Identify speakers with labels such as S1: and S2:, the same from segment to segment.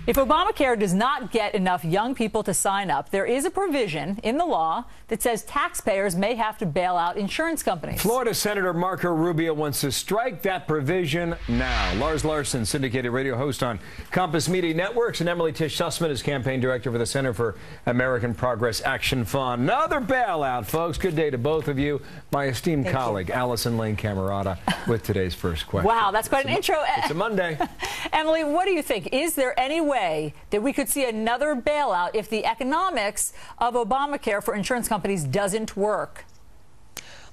S1: If Obamacare does not get enough young people to sign up, there is a provision in the law that says taxpayers may have to bail out insurance companies.
S2: Florida Senator Marco Rubio wants to strike that provision now. Lars Larson, syndicated radio host on Compass Media Networks, and Emily Tish Sussman is campaign director for the Center for American Progress Action Fund. Another bailout, folks. Good day to both of you. My esteemed colleague, Allison Lane Camerata, with today's first question.
S1: Wow, that's quite an intro.
S2: It's a Monday.
S1: Emily, what do you think? Is there any way that we could see another bailout if the economics of Obamacare for insurance companies doesn't work?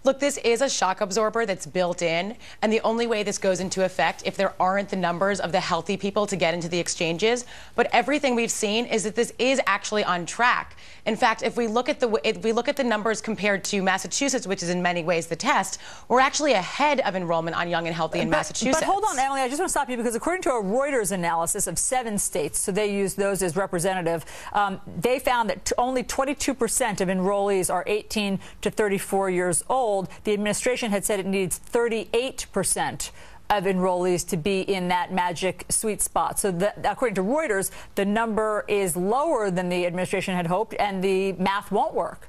S3: Look, this is a shock absorber that's built in, and the only way this goes into effect if there aren't the numbers of the healthy people to get into the exchanges. But everything we've seen is that this is actually on track. In fact, if we look at the numbers compared to Massachusetts, which is in many ways the test, we're actually ahead of enrollment on Young and Healthy in Massachusetts.
S1: But hold on, Emily, I just want to stop you because according to a Reuters analysis of 7 states, so they use those as representative, they found that only 22% of enrollees are 18 to 34 years old. The administration had said it needs 38% of enrollees to be in that magic sweet spot. So according to Reuters, the number is lower than the administration had hoped, and the math won't work.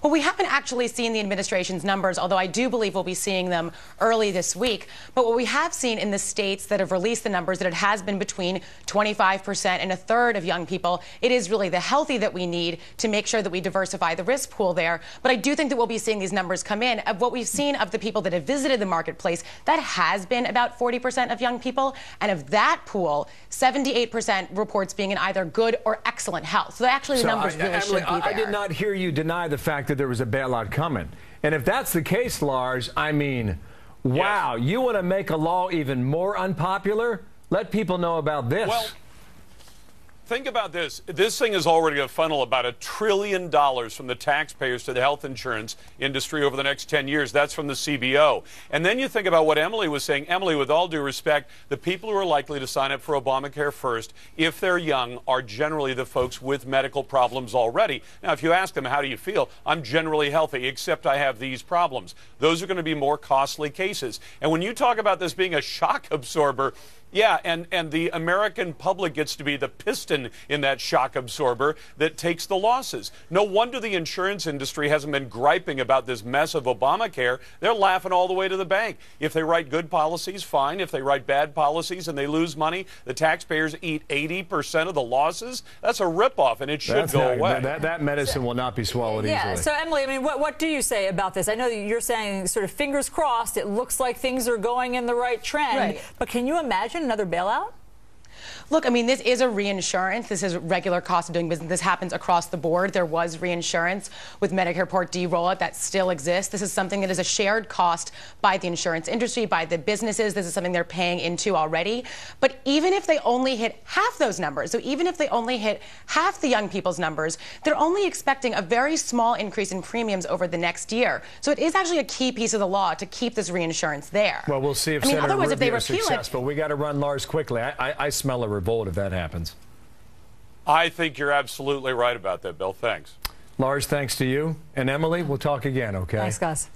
S3: Well, we haven't actually seen the administration's numbers, although I do believe we'll be seeing them early this week. But what we have seen in the states that have released the numbers, that it has been between 25% and a third of young people. It is really the healthy that we need to make sure that we diversify the risk pool there. But I do think that we'll be seeing these numbers come in. Of what we've seen of the people that have visited the marketplace, that has been about 40% of young people. And of that pool, 78% reports being in either good or excellent health. So actually the numbers really should be there.
S2: I did not hear you deny the fact that there was a bailout coming. And if that's the case, Lars, I mean, wow, yes. You want to make a law even more unpopular? Let people know about this.
S4: Well, think about this. This thing is already going to funnel about $1 trillion from the taxpayers to the health insurance industry over the next 10 years. That's from the CBO. And then you think about what Emily was saying. Emily, with all due respect, the people who are likely to sign up for Obamacare first, if they're young, are generally the folks with medical problems already. Now, if you ask them, how do you feel? I'm generally healthy, except I have these problems. Those are going to be more costly cases. And when you talk about this being a shock absorber, yeah, and the American public gets to be the piston in that shock absorber that takes the losses. No wonder the insurance industry hasn't been griping about this mess of Obamacare. They're laughing all the way to the bank. If they write good policies, fine. If they write bad policies and they lose money, the taxpayers eat 80% of the losses. That's a ripoff, and it should go away.
S2: That medicine will not be swallowed easily.
S1: Yeah, so Emily, I mean, what do you say about this? I know you're saying sort of fingers crossed, it looks like things are going in the right trend,
S3: right.
S1: But can you imagine another bailout?
S3: Look, I mean, this is a reinsurance. This is regular cost of doing business. This happens across the board. There was reinsurance with Medicare Part D rollout that still exists. This is something that is a shared cost by the insurance industry, by the businesses. This is something they're paying into already. But even if they only hit half those numbers, so even if they only hit half the young people's numbers, they're only expecting a very small increase in premiums over the next year. So it is actually a key piece of the law to keep this reinsurance there.
S2: Well, we'll see if Senator
S3: otherwise, if they
S2: Rubio is
S3: repeal
S2: successful. We got to run Lars quickly. I smell a revolt if that happens.
S4: I think you're absolutely right about that, Bill. Thanks.
S2: Lars, thanks to you. And Emily, we'll talk again, okay?
S1: Thanks, guys.